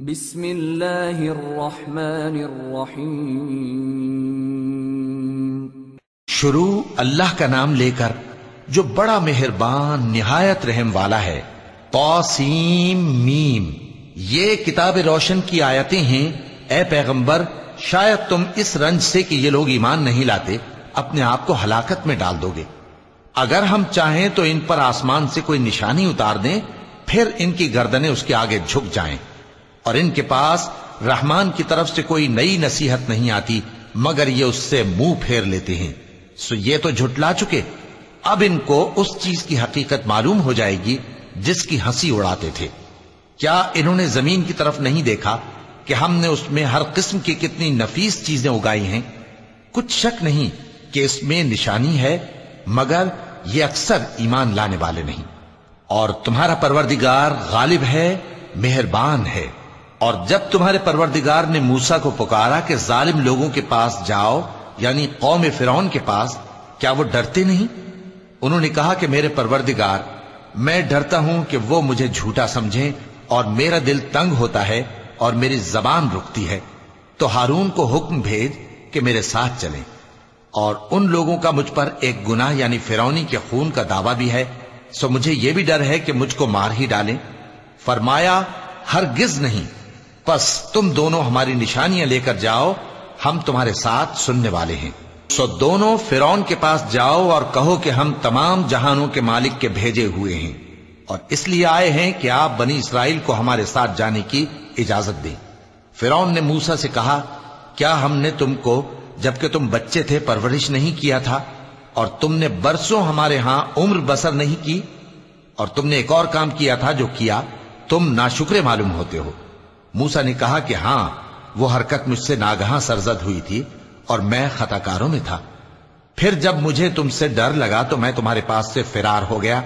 بسم اللہ الرحمن الرحیم۔ شروع اللہ کا نام لے کر جو بڑا مہربان نہایت رحم والا ہے۔ طاسیم میم، یہ کتاب روشن کی آیتیں ہیں۔ اے پیغمبر، شاید تم اس رنج سے کہ یہ لوگ ایمان نہیں لاتے اپنے آپ کو ہلاکت میں ڈال دو گے۔ اگر ہم چاہیں تو ان پر آسمان سے کوئی نشانی اتار دیں، پھر ان کی گردنیں اس کے آگے جھک جائیں، اور ان کے پاس رحمان کی طرف سے کوئی نئی نصیحت نہیں آتی مگر یہ اس سے منہ پھیر لیتے ہیں۔ سو یہ تو جھٹلا چکے، اب ان کو اس چیز کی حقیقت معلوم ہو جائے گی جس کی ہنسی اڑاتے تھے۔ کیا انہوں نے زمین کی طرف نہیں دیکھا کہ ہم نے اس میں ہر قسم کی کتنی نفیس چیزیں اگائی ہیں؟ کچھ شک نہیں کہ اس میں نشانی ہے، مگر یہ اکثر ایمان لانے والے نہیں۔ اور تمہارا پروردگار غالب ہے، مہربان ہے۔ اور جب تمہارے پروردگار نے موسیٰ کو پکارا کہ ظالم لوگوں کے پاس جاؤ، یعنی قوم فرعون کے پاس، کیا وہ ڈرتے نہیں؟ انہوں نے کہا کہ میرے پروردگار، میں ڈرتا ہوں کہ وہ مجھے جھوٹا سمجھیں، اور میرا دل تنگ ہوتا ہے اور میری زبان رکتی ہے، تو ہارون کو حکم بھیج کہ میرے ساتھ چلیں۔ اور ان لوگوں کا مجھ پر ایک گناہ یعنی فرعونی کے خون کا دعویٰ بھی ہے، سو مجھے یہ بھی ڈر ہے کہ مجھ کو مار ہی ڈالیں۔ فرمایا ہرگز نہیں، پس تم دونوں ہماری نشانیاں لے کر جاؤ، ہم تمہارے ساتھ سننے والے ہیں۔ سو دونوں فرعون کے پاس جاؤ اور کہو کہ ہم تمام جہانوں کے مالک کے بھیجے ہوئے ہیں، اور اس لیے آئے ہیں کہ آپ بنی اسرائیل کو ہمارے ساتھ جانے کی اجازت دیں۔ فرعون نے موسیٰ سے کہا، کیا ہم نے تم کو جبکہ تم بچے تھے پرورش نہیں کیا تھا، اور تم نے برسوں ہمارے ہاں عمر بسر نہیں کی؟ اور تم نے ایک اور کام کیا تھا جو کیا، تم ناشکرے معلوم ہوتے ہو۔ موسیٰ نے کہا کہ ہاں، وہ حرکت مجھ سے ناگہاں سرزد ہوئی تھی اور میں خطا کاروں میں تھا۔ پھر جب مجھے تم سے ڈر لگا تو میں تمہارے پاس سے فرار ہو گیا۔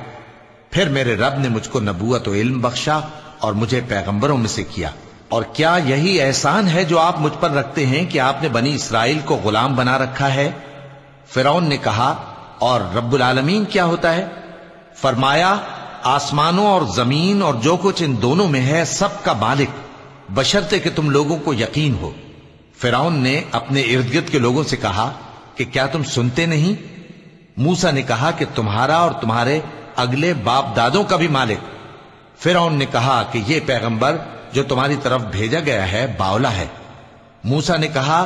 پھر میرے رب نے مجھ کو نبوت و علم بخشا اور مجھے پیغمبروں میں سے کیا۔ اور کیا یہی احسان ہے جو آپ مجھ پر رکھتے ہیں کہ آپ نے بنی اسرائیل کو غلام بنا رکھا ہے؟ فرعون نے کہا، اور رب العالمین کیا ہوتا ہے؟ فرمایا، آسمانوں اور زمین اور جو کچھ ان دونوں میں ہے سب کا مالک، بشرطے کہ تم لوگوں کو یقین ہو۔ فرعون نے اپنے ارد گرد کے لوگوں سے کہا کہ کیا تم سنتے نہیں؟ موسیٰ نے کہا کہ تمہارا اور تمہارے اگلے باپ دادوں کا بھی مالک۔ فرعون نے کہا کہ یہ پیغمبر جو تمہاری طرف بھیجا گیا ہے باولا ہے۔ موسیٰ نے کہا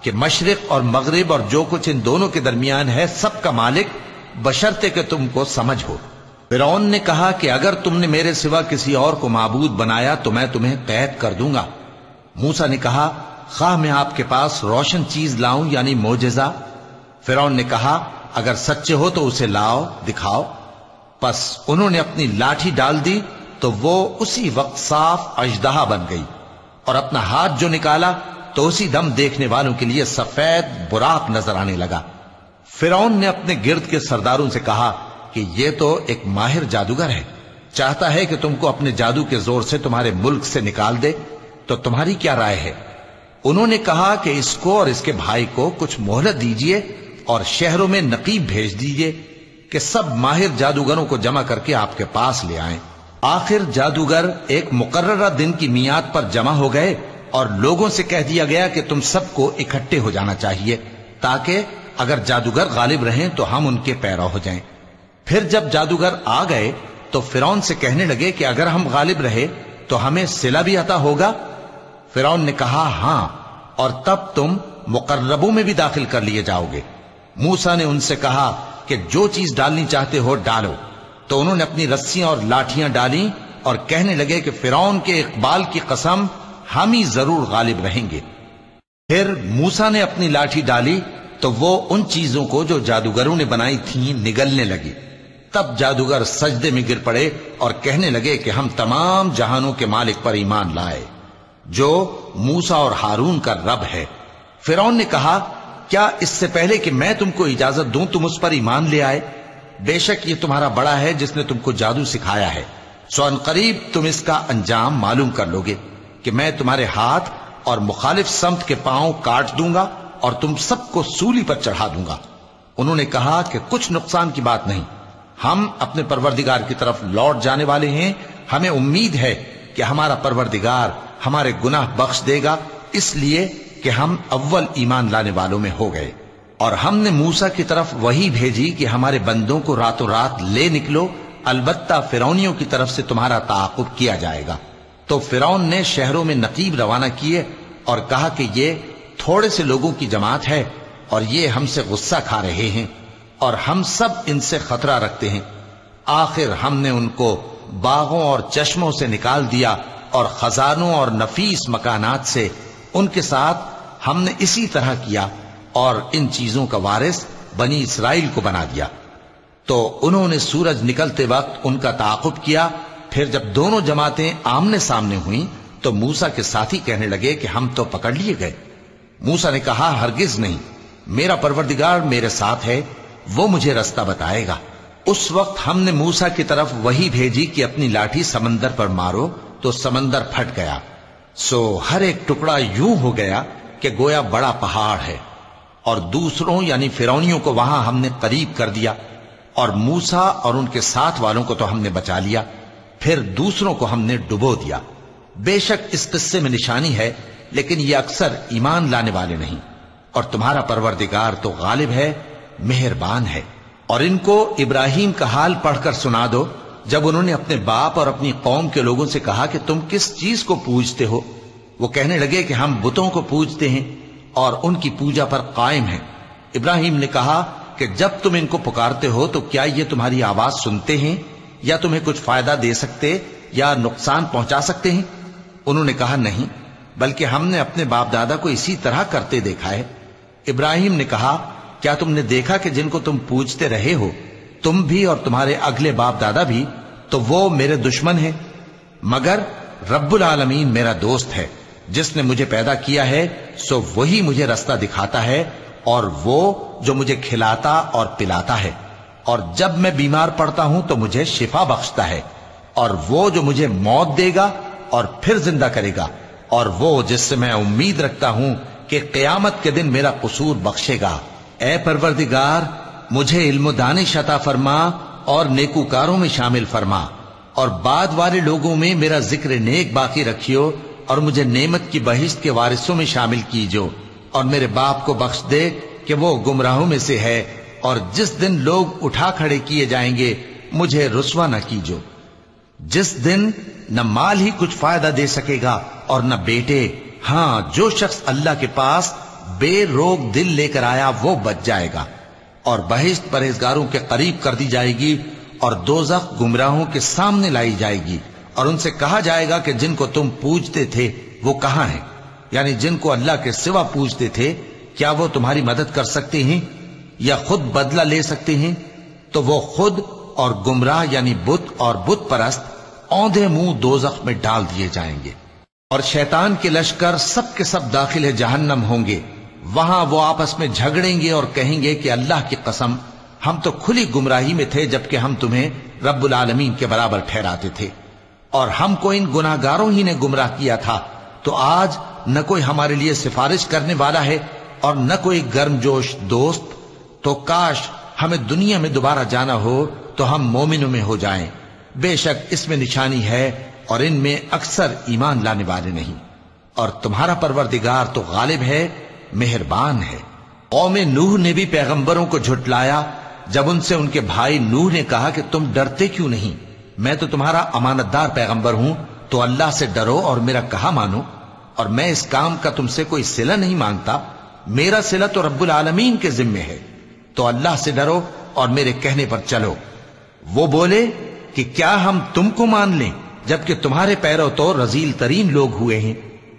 کہ مشرق اور مغرب اور جو کچھ ان دونوں کے درمیان ہے سب کا مالک، بشرطے کہ تم کو سمجھ ہو۔ فرعون نے کہا کہ اگر تم نے میرے سوا کسی اور کو معبود بنایا تو میں تمہیں قید کر دوں گا۔ موسیٰ نے کہا، خواہ میں آپ کے پاس روشن چیز لاؤں یعنی معجزہ؟ فرعون نے کہا، اگر سچے ہو تو اسے لاؤ، دکھاؤ۔ پس انہوں نے اپنی لاٹھی ڈال دی تو وہ اسی وقت صاف اژدہا بن گئی، اور اپنا ہاتھ جو نکالا تو اسی دم دیکھنے والوں کے لیے سفید براق نظر آنے لگا۔ فرعون نے اپنے گرد کے سرداروں سے کہا کہ یہ تو ایک ماہر جادوگر ہے، چاہتا ہے کہ تم کو اپنے جادو کے زور سے تمہارے ملک سے نکال دے، تو تمہاری کیا رائے ہے؟ انہوں نے کہا کہ اس کو اور اس کے بھائی کو کچھ مہلت دیجئے اور شہروں میں نقیب بھیج دیجئے کہ سب ماہر جادوگروں کو جمع کر کے آپ کے پاس لے آئیں۔ آخر جادوگر ایک مقررہ دن کی میعاد پر جمع ہو گئے اور لوگوں سے کہہ دیا گیا کہ تم سب کو اکٹھے ہو جانا چاہیے تاکہ اگر جادوگر غالب رہیں تو ہم ان کے پیرو ہو جائیں۔ پھر جب جادوگر آ گئے تو فرعون سے کہنے لگے کہ اگر ہم غالب رہے تو ہمیں صلہ بھی عطا ہوگا؟ فرعون نے کہا، ہاں، اور تب تم مقربوں میں بھی داخل کر لیے جاؤ گے۔ موسیٰ نے ان سے کہا کہ جو چیز ڈالنی چاہتے ہو ڈالو، تو انہوں نے اپنی رسیاں اور لاٹھیاں ڈالیں اور کہنے لگے کہ فرعون کے اقبال کی قسم، ہم ہی ضرور غالب رہیں گے۔ پھر موسیٰ نے اپنی لاٹھی ڈالی تو وہ ان چیزوں کو جو جادوگروں نے بنائی تھیں نگلنے لگی۔ تب جادوگر سجدے میں گر پڑے اور کہنے لگے کہ ہم تمام جہانوں کے مالک پر ایمان لائے جو موسیٰ اور ہارون کا رب ہے۔ فرعون نے کہا، کیا اس سے پہلے کہ میں تم کو اجازت دوں تم اس پر ایمان لے آئے؟ بے شک یہ تمہارا بڑا ہے جس نے تم کو جادو سکھایا ہے، سو ان قریب تم اس کا انجام معلوم کر لوگے کہ میں تمہارے ہاتھ اور مخالف سمت کے پاؤں کاٹ دوں گا اور تم سب کو سولی پر چڑھا دوں گا۔ انہوں نے کہا کہ کچھ نقصان کی بات نہیں، ہم اپنے پروردگار کی طرف لوٹ جانے والے ہیں، ہمیں امید ہے کہ ہمارا پروردگار ہمارے گناہ بخش دے گا، اس لیے کہ ہم اول ایمان لانے والوں میں ہو گئے۔ اور ہم نے موسیٰ کی طرف وحی بھیجی کہ ہمارے بندوں کو راتوں رات لے نکلو، البتہ فرعونیوں کی طرف سے تمہارا تعاقب کیا جائے گا۔ تو فرعون نے شہروں میں نقیب روانہ کیے اور کہا کہ یہ تھوڑے سے لوگوں کی جماعت ہے اور یہ ہم سے غصہ کھا رہے ہیں اور ہم سب ان سے خطرہ رکھتے ہیں۔ آخر ہم نے ان کو باغوں اور چشموں سے نکال دیا اور خزانوں اور نفیس مکانات سے۔ ان کے ساتھ ہم نے اسی طرح کیا اور ان چیزوں کا وارث بنی اسرائیل کو بنا دیا۔ تو انہوں نے سورج نکلتے وقت ان کا تعاقب کیا۔ پھر جب دونوں جماعتیں آمنے سامنے ہوئیں تو موسیٰ کے ساتھی کہنے لگے کہ ہم تو پکڑ لیے گئے۔ موسیٰ نے کہا ہرگز نہیں، میرا پروردگار میرے ساتھ ہے، وہ مجھے رستہ بتائے گا۔ اس وقت ہم نے موسیٰ کی طرف وحی بھیجی کہ اپنی لاٹھی سمندر پر مارو، تو سمندر پھٹ گیا، سو ہر ایک ٹکڑا یوں ہو گیا کہ گویا بڑا پہاڑ ہے۔ اور دوسروں یعنی فرعونیوں کو وہاں ہم نے قریب کر دیا، اور موسیٰ اور ان کے ساتھ والوں کو تو ہم نے بچا لیا، پھر دوسروں کو ہم نے ڈبو دیا۔ بے شک اس قصے میں نشانی ہے، لیکن یہ اکثر ایمان لانے والے نہیں۔ اور تمہارا پروردگار تو غالب ہے، مہربان ہے۔ اور ان کو ابراہیم کا حال پڑھ کر سنا دو، جب انہوں نے اپنے باپ اور اپنی قوم کے لوگوں سے کہا کہ تم کس چیز کو پوجتے ہو؟ وہ کہنے لگے کہ ہم بتوں کو پوجتے ہیں اور ان کی پوجا پر قائم ہیں۔ ابراہیم نے کہا کہ جب تم ان کو پکارتے ہو تو کیا یہ تمہاری آواز سنتے ہیں یا تمہیں کچھ فائدہ دے سکتے یا نقصان پہنچا سکتے ہیں؟ انہوں نے کہا نہیں، بلکہ ہم نے اپنے باپ دادا کو اسی طرح کرتے دیکھا ہے۔ ابراہیم نے کہا کیا تم نے دیکھا کہ جن کو تم پوجتے رہے ہو، تم بھی اور تمہارے اگلے باپ دادا بھی، تو وہ میرے دشمن ہیں، مگر رب العالمین میرا دوست ہے۔ جس نے مجھے پیدا کیا ہے سو وہی مجھے رستہ دکھاتا ہے، اور وہ جو مجھے کھلاتا اور پلاتا ہے، اور جب میں بیمار پڑتا ہوں تو مجھے شفا بخشتا ہے، اور وہ جو مجھے موت دے گا اور پھر زندہ کرے گا، اور وہ جس سے میں امید رکھتا ہوں کہ قیامت کے دن میرا قصور بخشے گا۔ اے پروردگار، مجھے علم و دانش عطا فرما اور نیکوکاروں میں شامل فرما، اور بعد والے لوگوں میں میرا ذکر نیک باقی رکھیو، اور مجھے نعمت کی بہشت کے وارثوں میں شامل کیجو، اور میرے باپ کو بخش دے کہ وہ گمراہوں میں سے ہے، اور جس دن لوگ اٹھا کھڑے کیے جائیں گے مجھے رسوا نہ کیجو، جس دن نہ مال ہی کچھ فائدہ دے سکے گا اور نہ بیٹے۔ ہاں، جو شخص اللہ کے پاس بے روک دل لے کر آیا وہ بچ جائے گا، اور بہشت پرہیزگاروں کے قریب کر دی جائے گی، اور دوزخ گمراہوں کے سامنے لائی جائے گی، اور ان سے کہا جائے گا کہ جن کو تم پوجتے تھے وہ کہاں ہیں؟ یعنی جن کو اللہ کے سوا پوجتے تھے، کیا وہ تمہاری مدد کر سکتے ہیں یا خود بدلہ لے سکتے ہیں؟ تو وہ خود اور گمراہ یعنی بت اور بت پرست اوندھے منہ دوزخ میں ڈال دیے جائیں گے۔ اور شیطان کے لشکر سب کے سب داخل جہنم ہوں گے، وہاں وہ آپس میں جھگڑیں گے اور کہیں گے کہ اللہ کی قسم ہم تو کھلی گمراہی میں تھے جبکہ ہم تمہیں رب العالمین کے برابر ٹھہراتے تھے، اور ہم کو ان گناہگاروں ہی نے گمراہ کیا تھا، تو آج نہ کوئی ہمارے لیے سفارش کرنے والا ہے اور نہ کوئی گرم جوش دوست، تو کاش ہمیں دنیا میں دوبارہ جانا ہو تو ہم مومنوں میں ہو جائیں۔ بے شک اس میں نشانی ہے اور ان میں اکثر ایمان لانے والے نہیں، اور تمہارا پروردگار تو غالب ہے، مہربان ہے۔ قوم نوح نے بھی پیغمبروں کو جھٹلایا جب ان سے ان کے بھائی نوح نے کہا کہ تم ڈرتے کیوں نہیں؟ میں تو تمہارا امانت دار پیغمبر ہوں، تو اللہ سے ڈرو اور میرا کہا مانو، اور میں اس کام کا تم سے کوئی صلہ نہیں مانگتا، میرا صلہ تو رب العالمین کے ذمے ہے، تو اللہ سے ڈرو اور میرے کہنے پر چلو۔ وہ بولے کہ کیا ہم تم کو مان لیں جبکہ تمہارے پیرو تو رذیل ترین لوگ ہوئے ہیں؟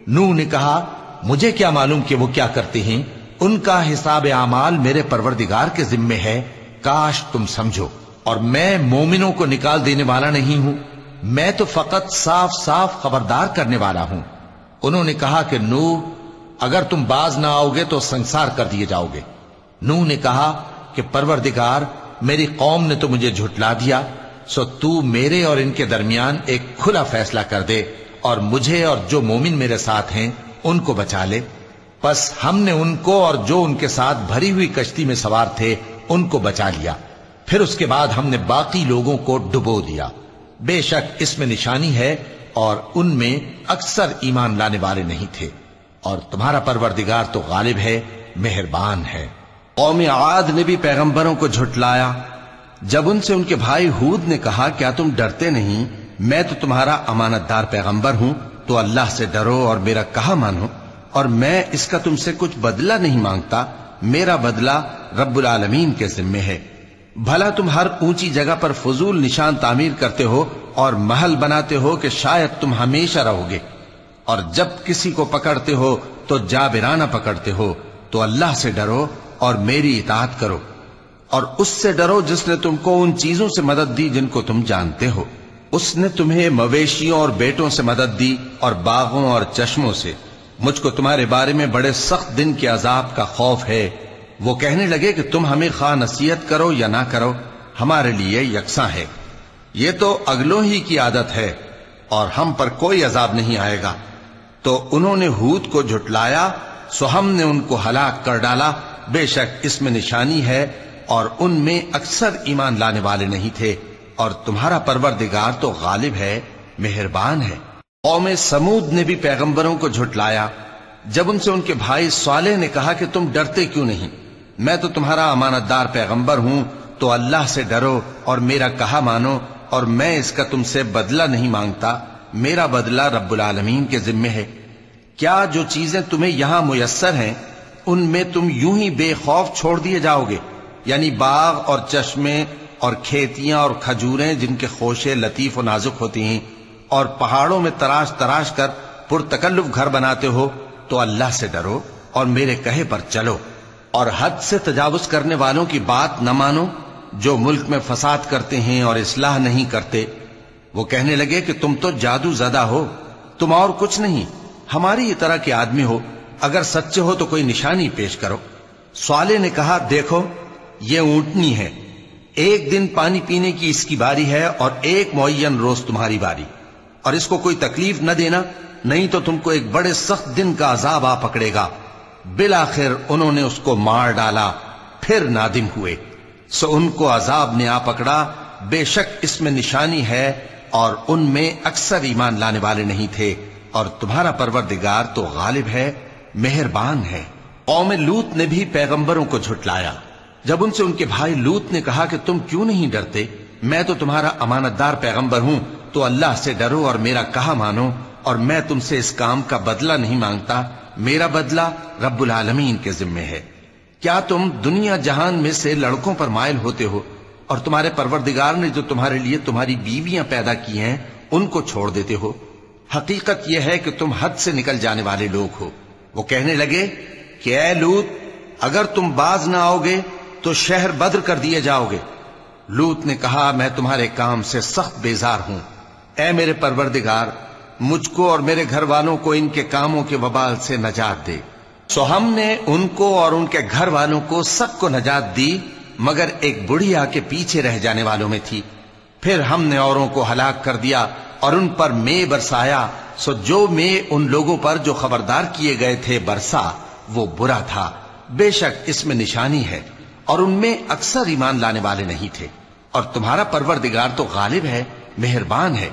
نوح نے کہا مجھے کیا معلوم کہ وہ کیا کرتے ہیں، ان کا حساب اعمال میرے پروردگار کے ذمے ہے، کاش تم سمجھو۔ اور میں مومنوں کو نکال دینے والا نہیں ہوں، میں تو فقط صاف صاف خبردار کرنے والا ہوں۔ انہوں نے کہا کہ نوح اگر تم باز نہ آؤ گے تو سنسار کر دیے جاؤ گے۔ نوح نے کہا کہ پروردگار، میری قوم نے تو مجھے جھٹلا دیا، سو تو میرے اور ان کے درمیان ایک کھلا فیصلہ کر دے، اور مجھے اور جو مومن میرے ساتھ ہیں ان کو بچا لے۔ پس ہم نے ان کو اور جو ان کے ساتھ بھری ہوئی کشتی میں سوار تھے ان کو بچا لیا، پھر اس کے بعد ہم نے باقی لوگوں کو ڈبو دیا۔ بے شک اس میں نشانی ہے اور ان میں اکثر ایمان لانے والے نہیں تھے، اور تمہارا پروردگار تو غالب ہے، مہربان ہے۔ قوم عاد نے بھی پیغمبروں کو جھٹلایا جب ان سے ان کے بھائی ہود نے کہا کیا تم ڈرتے نہیں، میں تو تمہارا امانت دار پیغمبر ہوں، تو اللہ سے ڈرو اور میرا کہا مانو، اور میں اس کا تم سے کچھ بدلہ نہیں مانگتا، میرا بدلہ رب العالمین کے ذمے ہے۔ بھلا تم ہر اونچی جگہ پر فضول نشان تعمیر کرتے ہو اور محل بناتے ہو کہ شاید تم ہمیشہ رہو گے، اور جب کسی کو پکڑتے ہو تو جابرانہ پکڑتے ہو، تو اللہ سے ڈرو اور میری اطاعت کرو، اور اس سے ڈرو جس نے تم کو ان چیزوں سے مدد دی جن کو تم جانتے ہو۔ اس نے تمہیں مویشیوں اور بیٹوں سے مدد دی اور باغوں اور چشموں سے۔ مجھ کو تمہارے بارے میں بڑے سخت دن کے عذاب کا خوف ہے۔ وہ کہنے لگے کہ تم ہمیں خواہ نصیحت کرو یا نہ کرو، ہمارے لیے یکساں ہے، یہ تو اگلوں ہی کی عادت ہے، اور ہم پر کوئی عذاب نہیں آئے گا۔ تو انہوں نے ہود کو جھٹلایا، سو ہم نے ان کو ہلاک کر ڈالا، بے شک اس میں نشانی ہے، اور ان میں اکثر ایمان لانے والے نہیں تھے، اور تمہارا پروردگار تو غالب ہے، مہربان ہے۔ قوم سمود نے بھی پیغمبروں کو جھٹلایا جب ان سے ان کے بھائی صالح نے کہا کہ تم ڈرتے کیوں نہیں، میں تو تمہارا امانت دار پیغمبر ہوں، تو اللہ سے ڈرو اور میرا کہا مانو، اور میں اس کا تم سے بدلہ نہیں مانگتا، میرا بدلہ رب العالمین کے ذمے ہے۔ کیا جو چیزیں تمہیں یہاں میسر ہیں ان میں تم یوں ہی بے خوف چھوڑ دیے جاؤ گے؟ یعنی باغ اور چشمے اور کھیتیاں اور کھجوریں جن کے خوشے لطیف و نازک ہوتی ہیں، اور پہاڑوں میں تراش تراش کر پرتکلف گھر بناتے ہو، تو اللہ سے ڈرو اور میرے کہے پر چلو، اور حد سے تجاوز کرنے والوں کی بات نہ مانو جو ملک میں فساد کرتے ہیں اور اصلاح نہیں کرتے۔ وہ کہنے لگے کہ تم تو جادو زدہ ہو، تم اور کچھ نہیں، ہماری طرح کے آدمی ہو، اگر سچے ہو تو کوئی نشانی پیش کرو۔ صالح نے کہا دیکھو یہ اونٹنی ہے، ایک دن پانی پینے کی اس کی باری ہے اور ایک معین روز تمہاری باری، اور اس کو کوئی تکلیف نہ دینا، نہیں تو تم کو ایک بڑے سخت دن کا عذاب آ پکڑے گا۔ بالآخر انہوں نے اس کو مار ڈالا، پھر نادم ہوئے، سو ان کو عذاب نے آ پکڑا، بے شک اس میں نشانی ہے، اور ان میں اکثر ایمان لانے والے نہیں تھے، اور تمہارا پروردگار تو غالب ہے، مہربان ہے۔ قوم لوط نے بھی پیغمبروں کو جھٹلایا جب ان سے ان کے بھائی لوط نے کہا کہ تم کیوں نہیں ڈرتے، میں تو تمہارا امانت دار پیغمبر ہوں، تو اللہ سے ڈرو اور میرا کہا مانو، اور میں تم سے اس کام کا بدلہ نہیں مانگتا، میرا بدلہ رب العالمین کے ذمے ہے۔ کیا تم دنیا جہان میں سے لڑکوں پر مائل ہوتے ہو، اور تمہارے پروردگار نے جو تمہارے لیے تمہاری بیویاں پیدا کی ہیں ان کو چھوڑ دیتے ہو؟ حقیقت یہ ہے کہ تم حد سے نکل جانے والے لوگ ہو۔ وہ کہنے لگے کہ اے لوط، اگر تم باز نہ آؤ گے تو شہر بدر کر دیے جاؤ گے۔ لوط نے کہا میں تمہارے کام سے سخت بیزار ہوں، اے میرے پروردگار مجھ کو اور میرے گھر والوں کو ان کے کاموں کے وبال سے نجات دے۔ سو ہم نے ان کو اور ان کے گھر والوں کو سب کو نجات دی، مگر ایک بڑھیا کے پیچھے رہ جانے والوں میں تھی۔ پھر ہم نے اوروں کو ہلاک کر دیا اور ان پر مے برسایا، سو جو مے ان لوگوں پر جو خبردار کیے گئے تھے برسا وہ برا تھا، بے شک اس میں نشانی ہے، اور ان میں اکثر ایمان لانے والے نہیں تھے، اور تمہارا پروردگار تو غالب ہے، مہربان ہے۔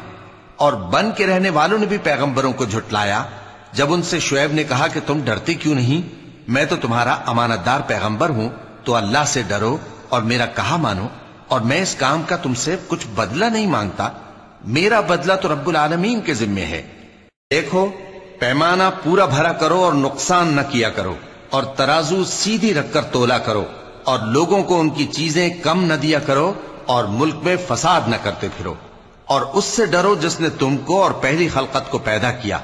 اور بن کے رہنے والوں نے بھی پیغمبروں کو جھٹلایا جب ان سے شعیب نے کہا کہ تم ڈرتے کیوں نہیں، میں تو تمہارا امانت دار پیغمبر ہوں، تو اللہ سے ڈرو اور میرا کہا مانو، اور میں اس کام کا تم سے کچھ بدلہ نہیں مانگتا، میرا بدلہ تو رب العالمین کے ذمے ہے۔ دیکھو پیمانہ پورا بھرا کرو اور نقصان نہ کیا کرو، اور ترازو سیدھی رکھ کر تولا کرو، اور لوگوں کو ان کی چیزیں کم نہ دیا کرو، اور ملک میں فساد نہ کرتے پھرو، اور اس سے ڈرو جس نے تم کو اور پہلی خلقت کو پیدا کیا۔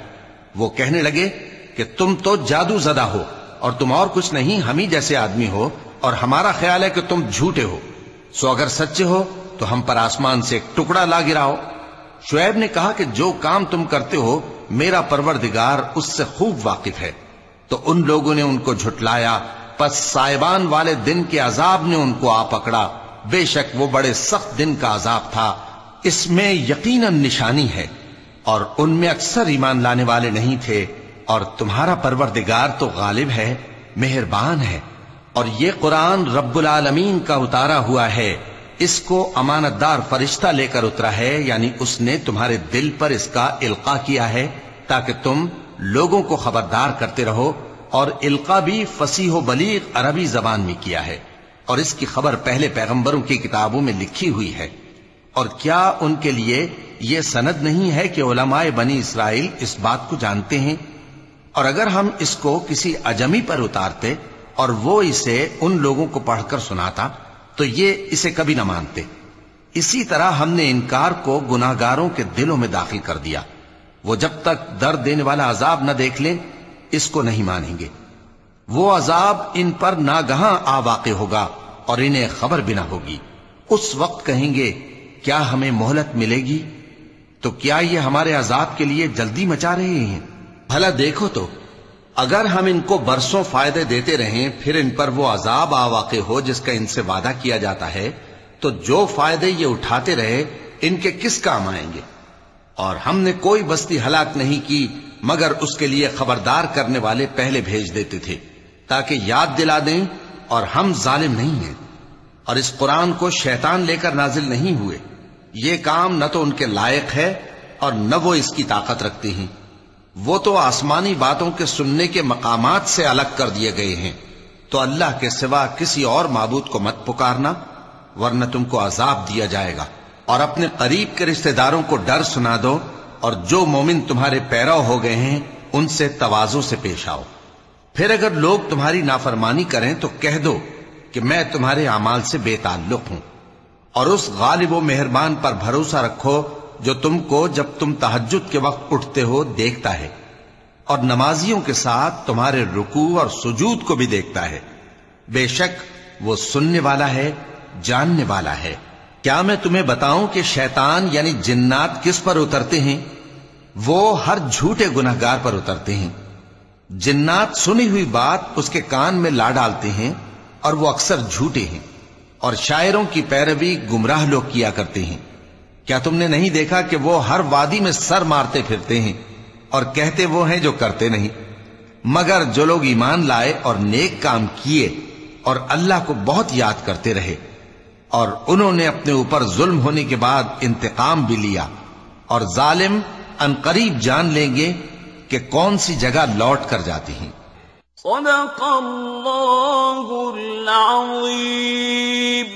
وہ کہنے لگے کہ تم تو جادو زدہ ہو، اور تم اور کچھ نہیں، ہم ہی جیسے آدمی ہو، اور ہمارا خیال ہے کہ تم جھوٹے ہو، سو اگر سچے ہو تو ہم پر آسمان سے ایک ٹکڑا لا گراؤ۔ شعیب نے کہا کہ جو کام تم کرتے ہو میرا پروردگار اس سے خوب واقف ہے۔ تو ان لوگوں نے ان کو جھٹلایا، پس سائبان والے دن کے عذاب نے ان کو آ پکڑا، بے شک وہ بڑے سخت دن کا عذاب تھا، اس میں یقیناً نشانی ہے، اور ان میں اکثر ایمان لانے والے نہیں تھے، اور تمہارا پروردگار تو غالب ہے، مہربان ہے۔ اور یہ قرآن رب العالمین کا اتارا ہوا ہے، اس کو امانت دار فرشتہ لے کر اترا ہے، یعنی اس نے تمہارے دل پر اس کا القاء کیا ہے تاکہ تم لوگوں کو خبردار کرتے رہو، اور القاء بھی فصیح و بلیغ عربی زبان میں کیا ہے، اور اس کی خبر پہلے پیغمبروں کی کتابوں میں لکھی ہوئی ہے۔ اور کیا ان کے لیے یہ سند نہیں ہے کہ علماء بنی اسرائیل اس بات کو جانتے ہیں؟ اور اگر ہم اس کو کسی اجمی پر اتارتے اور وہ اسے ان لوگوں کو پڑھ کر سناتا تو یہ اسے کبھی نہ مانتے۔ اسی طرح ہم نے انکار کو گناہگاروں کے دلوں میں داخل کر دیا، وہ جب تک درد دینے والا عذاب نہ دیکھ لیں اس کو نہیں مانیں گے۔ وہ عذاب ان پر ناگہاں آ واقع ہوگا اور انہیں خبر بھی نہ ہوگی۔ اس وقت کہیں گے کیا ہمیں مہلت ملے گی؟ تو کیا یہ ہمارے عذاب کے لیے جلدی مچا رہے ہیں؟ بھلا دیکھو تو اگر ہم ان کو برسوں فائدے دیتے رہیں پھر ان پر وہ عذاب آ واقع ہو جس کا ان سے وعدہ کیا جاتا ہے، تو جو فائدے یہ اٹھاتے رہے ان کے کس کام آئیں گے؟ اور ہم نے کوئی بستی ہلاک نہیں کی مگر اس کے لیے خبردار کرنے والے پہلے بھیج دیتے تھے تاکہ یاد دلا دیں، اور ہم ظالم نہیں ہیں۔ اور اس قرآن کو شیطان لے کر نازل نہیں ہوئے، یہ کام نہ تو ان کے لائق ہے اور نہ وہ اس کی طاقت رکھتے ہیں۔ وہ تو آسمانی باتوں کے سننے کے مقامات سے الگ کر دیے گئے ہیں۔ تو اللہ کے سوا کسی اور معبود کو مت پکارنا ورنہ تم کو عذاب دیا جائے گا، اور اپنے قریب کے رشتہ داروں کو ڈر سنا دو، اور جو مومن تمہارے پیرو ہو گئے ہیں ان سے تواضع سے پیش آؤ۔ پھر اگر لوگ تمہاری نافرمانی کریں تو کہہ دو کہ میں تمہارے اعمال سے بے تعلق ہوں، اور اس غالب و مہربان پر بھروسہ رکھو جو تم کو جب تم تہجد کے وقت اٹھتے ہو دیکھتا ہے، اور نمازیوں کے ساتھ تمہارے رکوع اور سجود کو بھی دیکھتا ہے۔ بے شک وہ سننے والا ہے، جاننے والا ہے۔ کیا میں تمہیں بتاؤں کہ شیطان یعنی جنات کس پر اترتے ہیں؟ وہ ہر جھوٹے گنہگار پر اترتے ہیں۔ جنات سنی ہوئی بات اس کے کان میں لا ڈالتے ہیں اور وہ اکثر جھوٹے ہیں، اور شاعروں کی پیروی گمراہ لوگ کیا کرتے ہیں۔ کیا تم نے نہیں دیکھا کہ وہ ہر وادی میں سر مارتے پھرتے ہیں اور کہتے وہ ہیں جو کرتے نہیں؟ مگر جو لوگ ایمان لائے اور نیک کام کیے اور اللہ کو بہت یاد کرتے رہے، اور انہوں نے اپنے اوپر ظلم ہونے کے بعد انتقام بھی لیا، اور ظالم عنقریب جان لیں گے کہ کون سی جگہ لوٹ کر جاتی ہیں۔ صدق اللہ العظیم۔